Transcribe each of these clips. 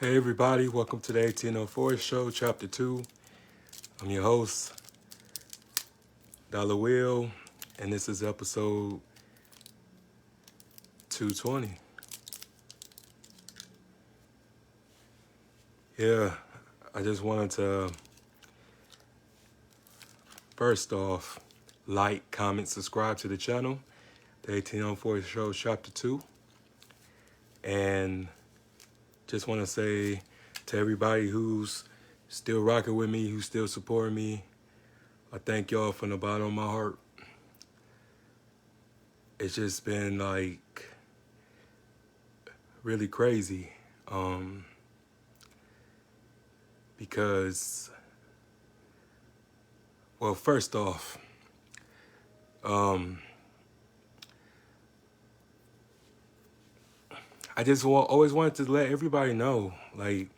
Hey everybody, welcome to the 1804 Show, Chapter 2. I'm your host, Dollar Will, and this is episode 220. Yeah, I just wanted to, first off, like, comment, subscribe to the channel, the 1804 Show, Chapter 2. And just want to say to everybody who's still rocking with me, who's still supporting me, I thank y'all from the bottom of my heart. It's just been like really crazy because, well, first off, I just always wanted to let everybody know, like,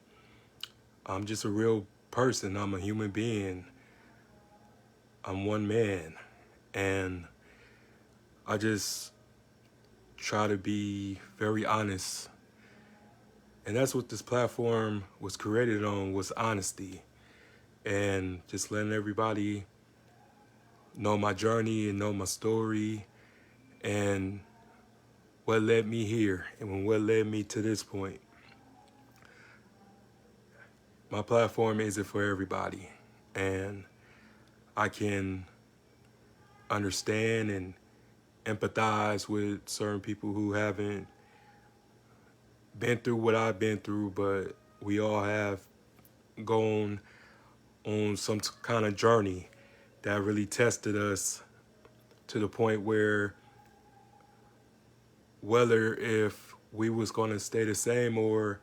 I'm just a real person. I'm a human being. I'm one man. And I just try to be very honest. And that's what this platform was created on, was honesty. And just letting everybody know my journey and know my story and what led me here and what led me to this point. My platform isn't for everybody. And I can understand and empathize with certain people who haven't been through what I've been through, but we all have gone on some kind of journey that really tested us to the point where whether if we was going to stay the same or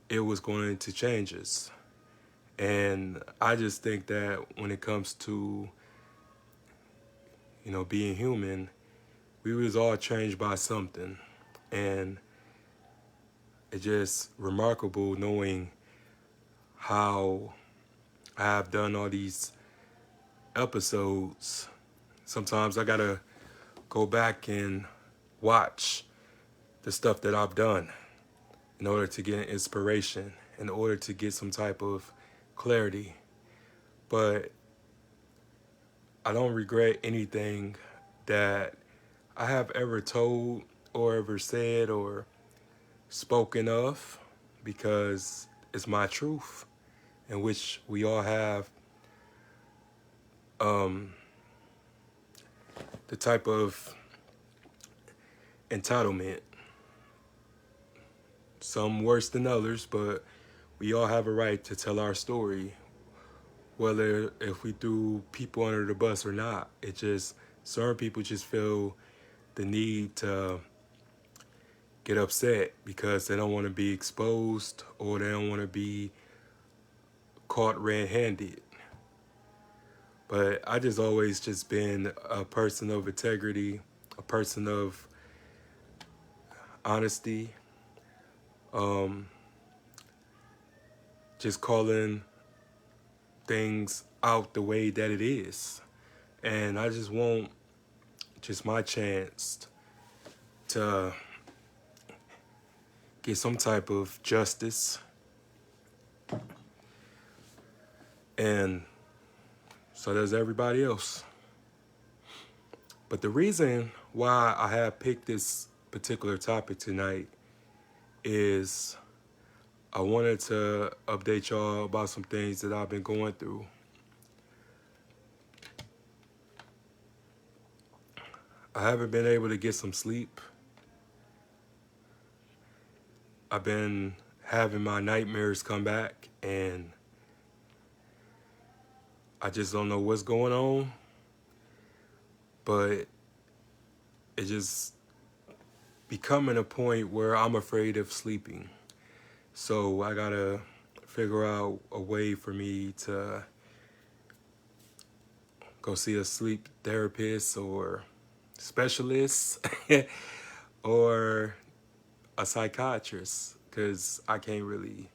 it was going to change us. And I just think that when it comes to, being human, we was all changed by something. And it's just remarkable knowing how I have done all these episodes. Sometimes I gotta go back and watch the stuff that I've done in order to get inspiration, in order to get some type of clarity. But I don't regret anything that I have ever told or ever said or spoken of, because it's my truth, in which we all have the type of entitlement, some worse than others, but we all have a right to tell our story, whether if we threw people under the bus or not. It just, certain people just feel the need to get upset because they don't want to be exposed or they don't want to be caught red-handed. But I just always just been a person of integrity, a person of honesty, just calling things out the way that it is. And I just want just my chance to get some type of justice. And so does everybody else. But the reason why I have picked this particular topic tonight is I wanted to update y'all about some things that I've been going through. I haven't been able to get some sleep. I've been having my nightmares come back, and I just don't know what's going on, but it's just becoming a point where I'm afraid of sleeping. So I gotta figure out a way for me to go see a sleep therapist or specialist or a psychiatrist, because I can't really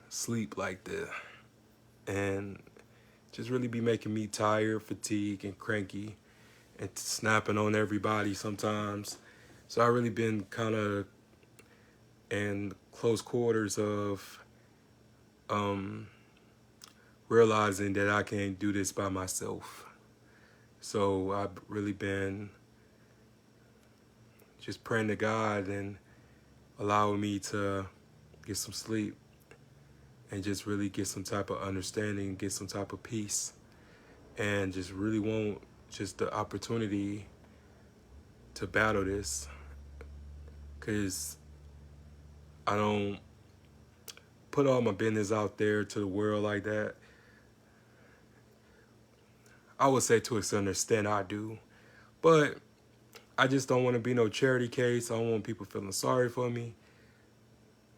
sleep like that. And just really be making me tired, fatigued, and cranky, and snapping on everybody sometimes. So I really been kind of and close quarters of realizing that I can't do this by myself. So I've really been just praying to God and allowing me to get some sleep and just really get some type of understanding, get some type of peace, and just really want just the opportunity to battle this, because I don't put all my business out there to the world like that. I would say to a certain extent I do, but I just don't want to be no charity case. I don't want people feeling sorry for me.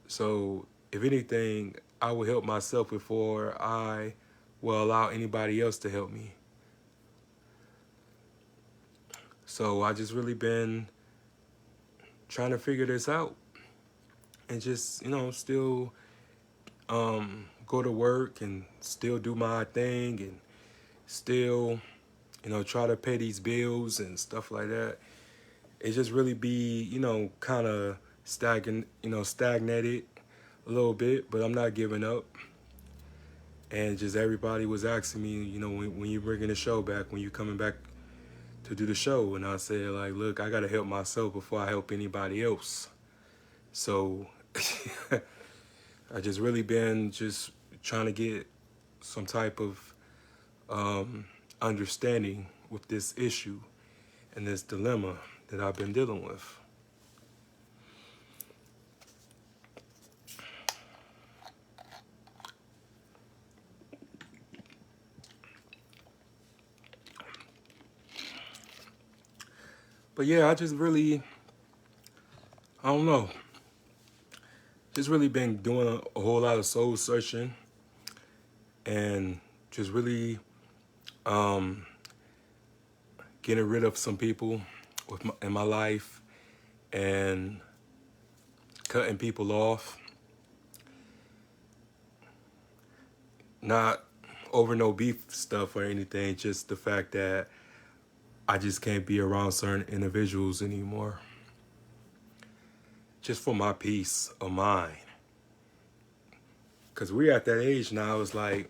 So if anything, I will help myself before I will allow anybody else to help me. So I just really been trying to figure this out and just, still go to work and still do my thing and still, try to pay these bills and stuff like that. It just really be, kind of stagnated a little bit, but I'm not giving up. And just everybody was asking me, when you bringing the show back, when you coming back to do the show, and I said, like, look, I gotta help myself before I help anybody else. So I just really been just trying to get some type of understanding with this issue and this dilemma that I've been dealing with. But yeah, I don't know, just really been doing a whole lot of soul searching and just really getting rid of some people in my life and cutting people off. Not over no beef stuff or anything, just the fact that I just can't be around certain individuals anymore. Just for my peace of mind. Because we're at that age now, it's like,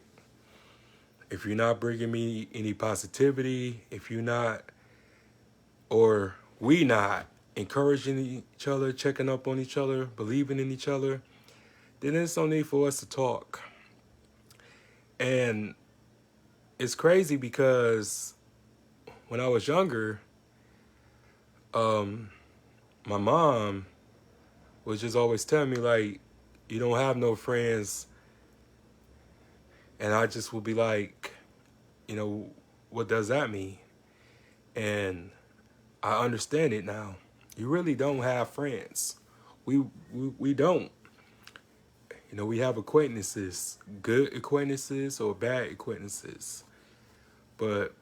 if you're not bringing me any positivity, if you're not, or we not encouraging each other, checking up on each other, believing in each other, then there's no need for us to talk. And it's crazy because when I was younger, my mom was just always telling me, like, you don't have no friends. And I just would be like, what does that mean? And I understand it now. You really don't have friends. We don't. We have acquaintances, good acquaintances or bad acquaintances. But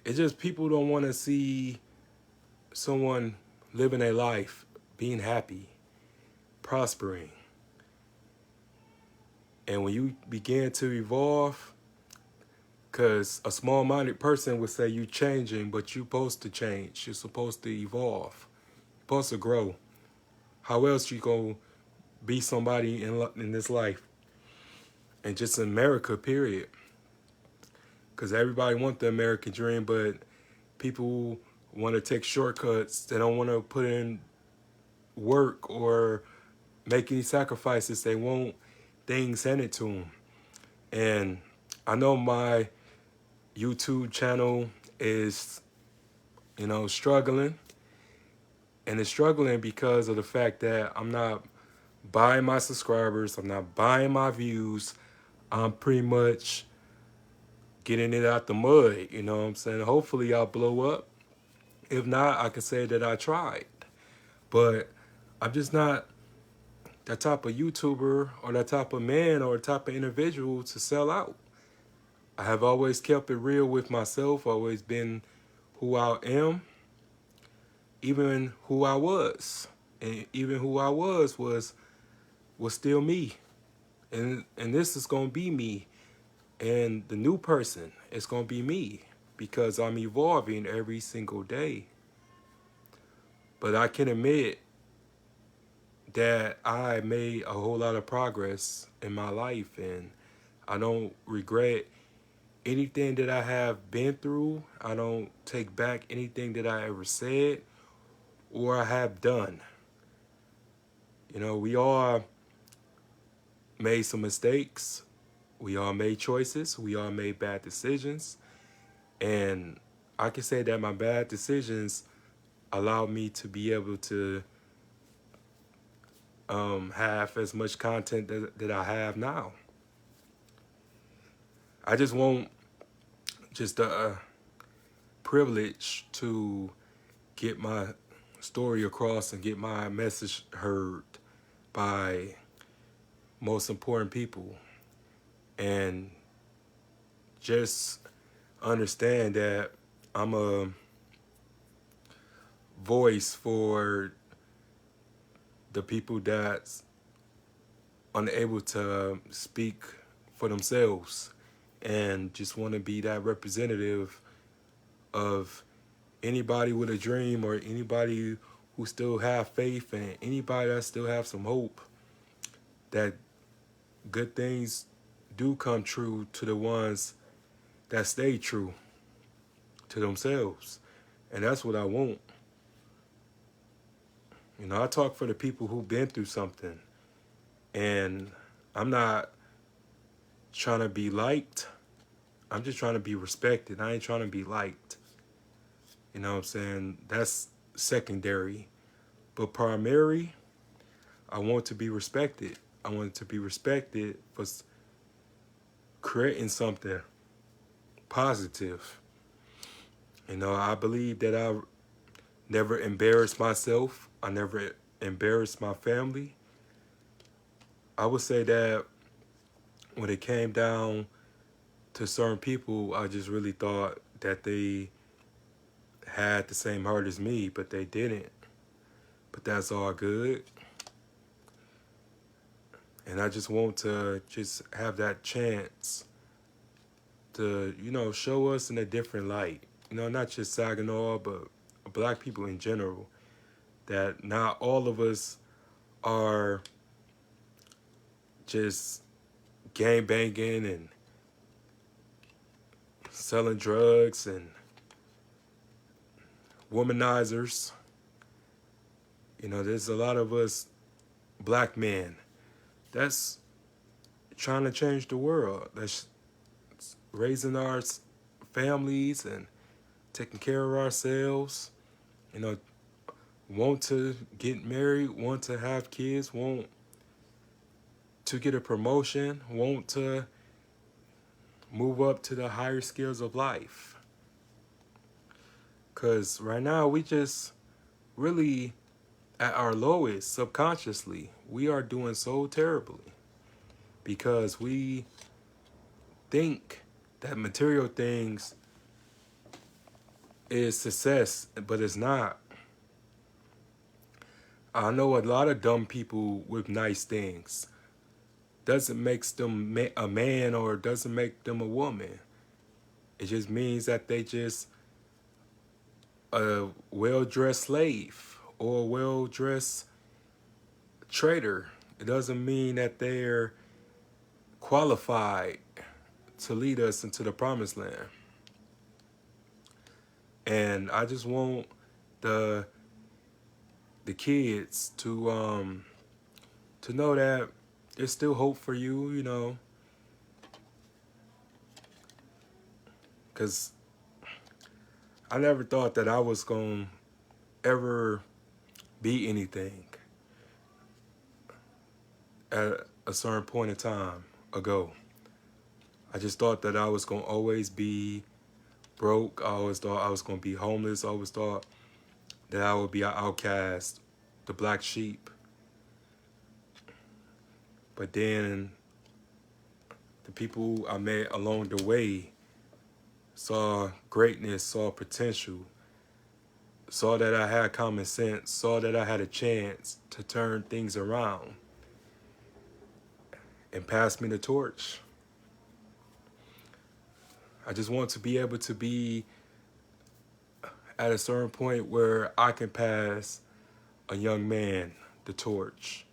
it's just people don't want to see someone living a life, being happy, prospering. And when you begin to evolve, because a small-minded person would say you're changing, but you're supposed to change. You're supposed to evolve. You're supposed to grow. How else you going to be somebody in this life? And just in America, period. Because everybody wants the American dream, but people want to take shortcuts. They don't want to put in work or make any sacrifices. They want things handed to them. And I know my YouTube channel is, struggling. And it's struggling because of the fact that I'm not buying my subscribers. I'm not buying my views. I'm pretty much getting it out the mud. You know what I'm saying? Hopefully I'll blow up. If not, I can say that I tried. But I'm just not that type of YouTuber or that type of man or type of individual to sell out. I have always kept it real with myself, always been who I am, even who I was. And even who I was still me. And this is going to be me. And the new person is going to be me because I'm evolving every single day. But I can admit that I made a whole lot of progress in my life, and I don't regret anything that I have been through. I don't take back anything that I ever said or I have done. You know, we all made some mistakes. We all made choices. We all made bad decisions. And I can say that my bad decisions allowed me to be able to have as much content that I have now. I just want just the privilege to get my story across and get my message heard by most important people, and just understand that I'm a voice for the people that's unable to speak for themselves, and just want to be that representative of anybody with a dream, or anybody who still have faith, and anybody that still have some hope that good things do come true to the ones that stay true to themselves. And that's what I want. You know, I talk for the people who've been through something, and I'm not trying to be liked. I'm just trying to be respected. I ain't trying to be liked. You know what I'm saying? That's secondary. But primary, I want to be respected. I want to be respected for creating something positive. You know, I believe that I never embarrassed myself. I never embarrassed my family. I would say that when it came down to certain people, I just really thought that they had the same heart as me, but they didn't. But that's all good. And I just want to just have that chance to, you know, show us in a different light. You know, not just Saginaw, but black people in general. That not all of us are just gang banging and selling drugs and womanizers. You know, there's a lot of us black men that's trying to change the world. That's raising our families and taking care of ourselves. You know, want to get married, want to have kids, want to get a promotion, want to move up to the higher skills of life. Because right now we just really at our lowest subconsciously. We are doing so terribly because we think that material things is success, but it's not. I know a lot of dumb people with nice things. Doesn't make them a man or doesn't make them a woman. It just means that they just a well-dressed slave or a well-dressed trader. It doesn't mean that they're qualified to lead us into the promised land. And I just want the kids to know that there's still hope for you, you know, because I never thought that I was going to ever be anything at a certain point in time ago. I just thought that I was going to always be broke. I always thought I was going to be homeless. I always thought that I would be an outcast, the black sheep. But then the people I met along the way saw greatness, saw potential, saw that I had common sense, saw that I had a chance to turn things around, and passed me the torch. I just want to be able to be at a certain point where I can pass a young man the torch,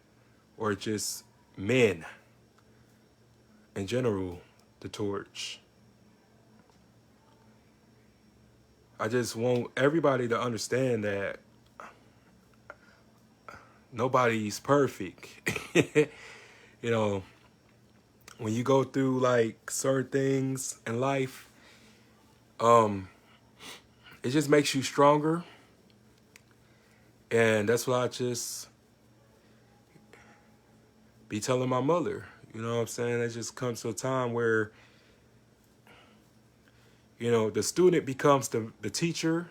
or just men in general, the torch. I just want everybody to understand that nobody's perfect. You know, when you go through like certain things in life, it just makes you stronger. And that's what I just be telling my mother. You know what I'm saying? It just comes to a time where, you know, the student becomes the teacher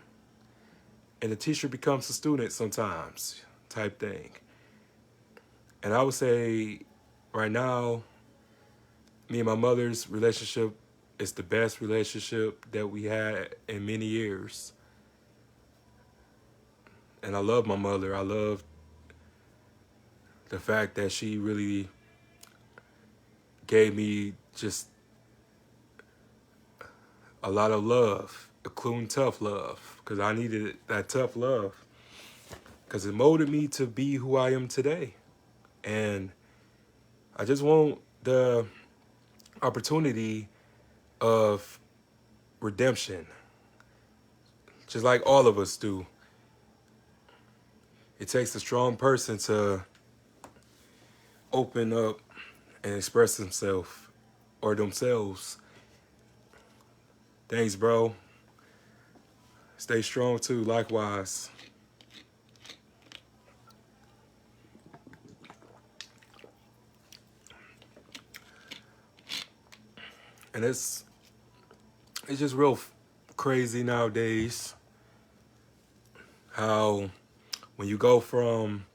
and the teacher becomes the student sometimes, type thing. And I would say right now, me and my mother's relationship is the best relationship that we had in many years. And I love my mother. I love the fact that she really gave me just a lot of love, including tough love, because I needed that tough love, because it molded me to be who I am today. And I just want the opportunity of redemption, just like all of us do. It takes a strong person to open up and express themselves or themselves. Thanks, bro. Stay strong too, likewise. And it's just real crazy nowadays how when you go from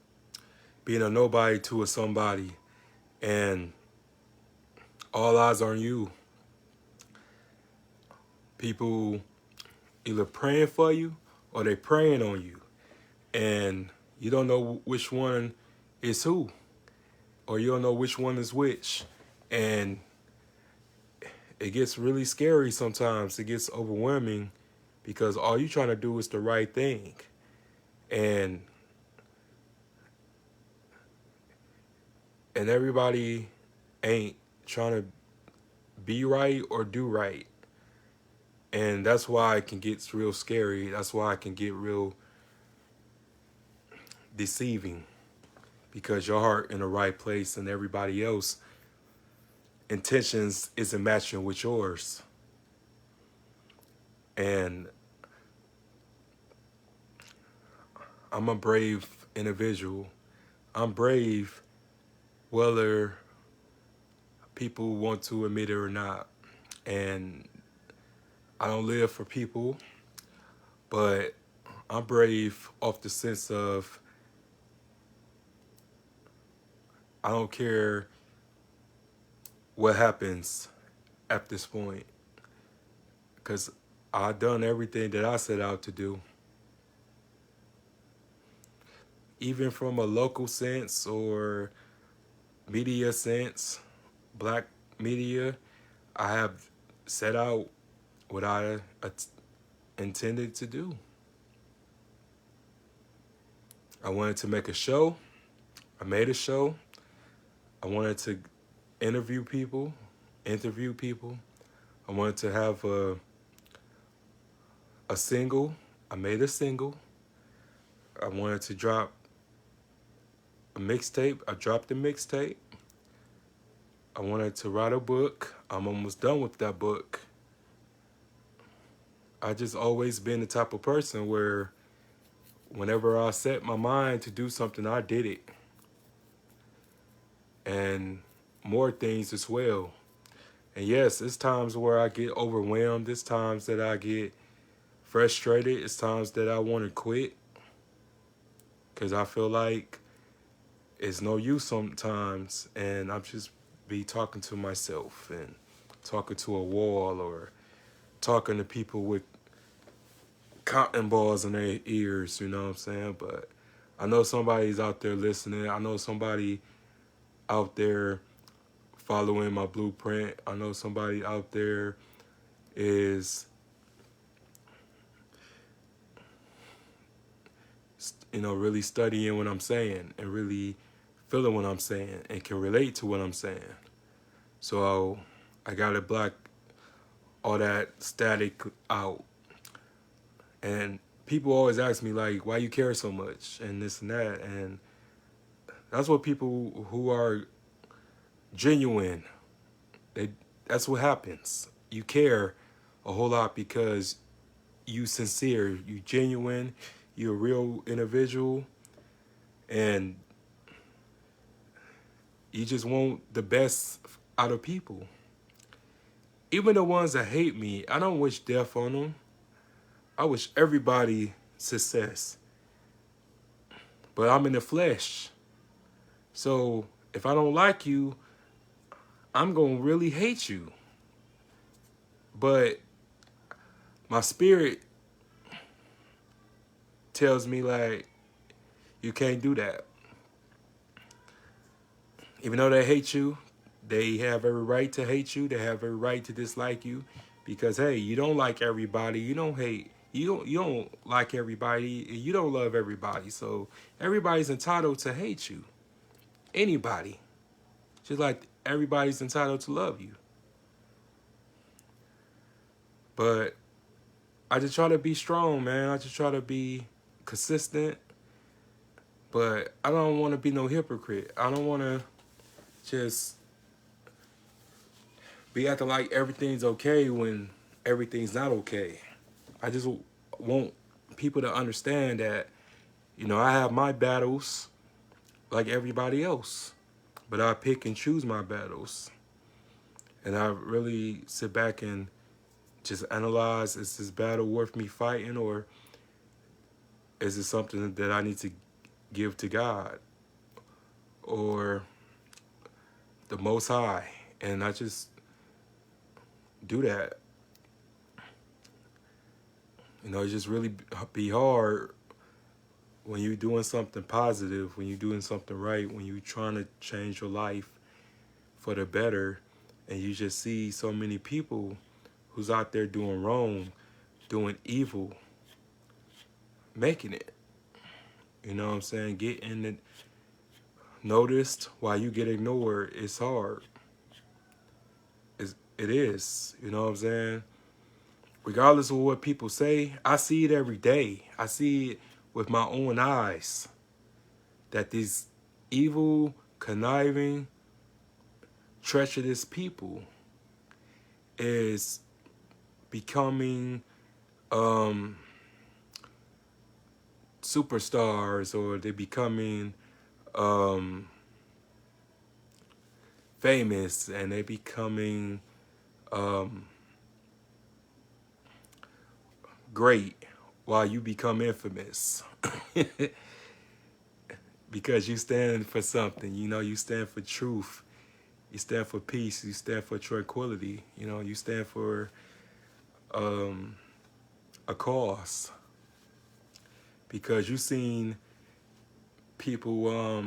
being a nobody to a somebody and all eyes are on you, people either praying for you or they praying on you, and you don't know which one is who, or you don't know which one is which. And it gets really scary sometimes. It gets overwhelming because all you're trying to do is the right thing. And everybody ain't trying to be right or do right. And that's why it can get real scary. That's why it can get real deceiving, because your heart in the right place and everybody else intentions isn't matching with yours. And I'm a brave individual. I'm brave whether people want to admit it or not. And I don't live for people, but I'm brave off the sense of I don't care what happens at this point, because I've done everything that I set out to do. Even from a local sense or media sense, black media, I have set out what I intended to do. I wanted to make a show. I made a show. I wanted to interview people. I wanted to have a single. I made a single. I wanted to drop a mixtape. I dropped a mixtape. I wanted to write a book. I'm almost done with that book. I just always been the type of person where whenever I set my mind to do something, I did it. And more things as well. And yes, it's times where I get overwhelmed. It's times that I get frustrated. It's times that I want to quit, because I feel like it's no use sometimes. And I'm just be talking to myself and talking to a wall, or talking to people with cotton balls in their ears, you know what I'm saying? But I know somebody's out there listening. I know somebody out there following my blueprint. I know somebody out there is really studying what I'm saying and really feeling what I'm saying and can relate to what I'm saying. So I gotta block all that static out. And people always ask me like, why you care so much and this and that. And that's what people who are genuine, they that's what happens. You care a whole lot because you sincere, you genuine, you're a real individual, and you just want the best out of people. Even the ones that hate me, I don't wish death on them. I wish everybody success. But I'm in the flesh. So if I don't like you, I'm going to really hate you. But my spirit tells me like, you can't do that. Even though they hate you, they have every right to hate you. They have every right to dislike you, because hey, you don't like everybody. You don't hate. You don't like everybody. You don't love everybody. So everybody's entitled to hate you. Anybody, just like everybody's entitled to love you. But I just try to be strong, man. I just try to be consistent. But I don't want to be no hypocrite. I don't want to just be acting like everything's okay when everything's not okay. I just want people to understand that, I have my battles like everybody else, but I pick and choose my battles. And I really sit back and just analyze, is this battle worth me fighting, or is it something that I need to give to God or the Most High? And I just do that. It just really be hard when you're doing something positive, when you're doing something right, when you're trying to change your life for the better, and you just see so many people who's out there doing wrong, doing evil, making it. You know what I'm saying? Getting it noticed while you get ignored. It's hard. It is. You know what I'm saying? Regardless of what people say, I see it every day. I see it with my own eyes. That these evil, conniving, treacherous people is becoming superstars, or they're becoming famous, and they're becoming great while you become infamous. Because you stand for something, you stand for truth, you stand for peace, you stand for tranquility, you stand for a cause. Because you've seen people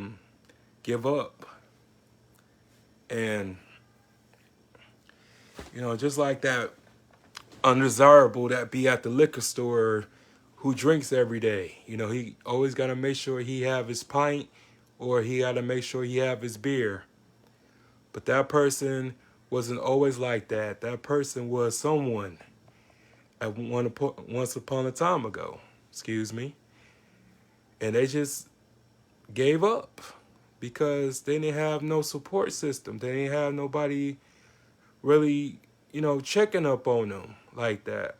give up. And, just like that undesirable that be at the liquor store who drinks every day. He always got to make sure he have his pint, or he got to make sure he have his beer. But that person wasn't always like that. That person was someone once upon a time ago. Excuse me. And they just gave up because they didn't have no support system. They didn't have nobody really, checking up on them like that.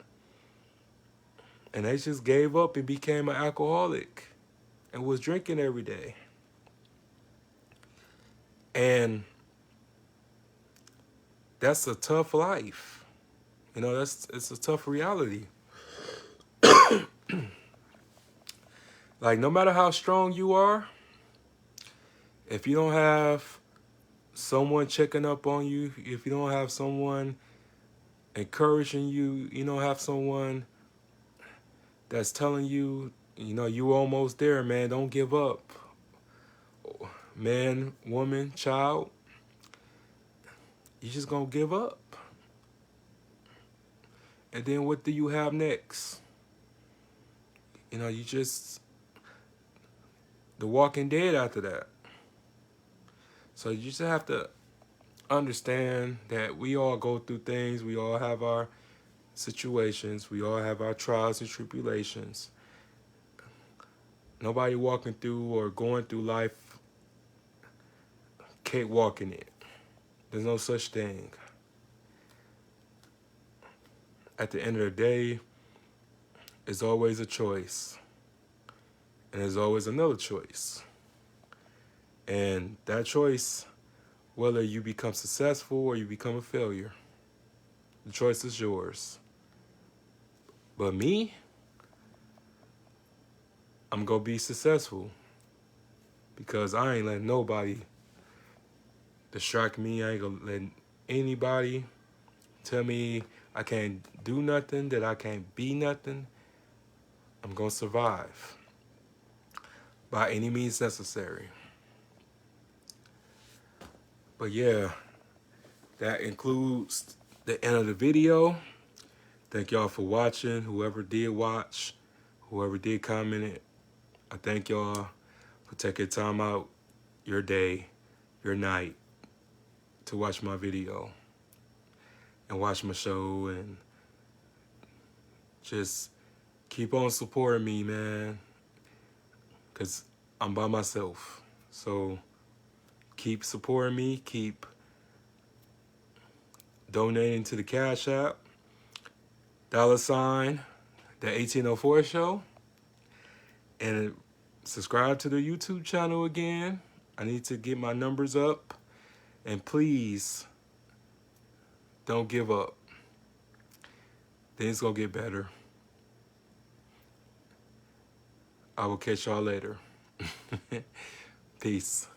And they just gave up and became an alcoholic and was drinking every day. And that's a tough life. It's a tough reality. Like, no matter how strong you are, if you don't have someone checking up on you, if you don't have someone encouraging you, you don't have someone that's telling you, you almost there, man, don't give up. Man, woman, child, you just gonna give up. And then what do you have next? You just The Walking Dead after that. So you just have to understand that we all go through things. We all have our situations. We all have our trials and tribulations. Nobody walking through or going through life cakewalking it. There's no such thing. At the end of the day, it's always a choice. And there's always another choice. And that choice, whether you become successful or you become a failure, the choice is yours. But me, I'm going to be successful because I ain't letting nobody distract me. I ain't going to let anybody tell me I can't do nothing, that I can't be nothing. I'm going to survive by any means necessary. But yeah, that includes the end of the video. Thank y'all for watching. Whoever did watch, whoever did comment it, I thank y'all for taking time out your day, your night to watch my video and watch my show, and just keep on supporting me, man, because I'm by myself. So keep supporting me, keep donating to the Cash App, $, the 1804 show, and subscribe to the YouTube channel again. I need to get my numbers up, and please don't give up. Things gonna get better. I will catch y'all later. Peace.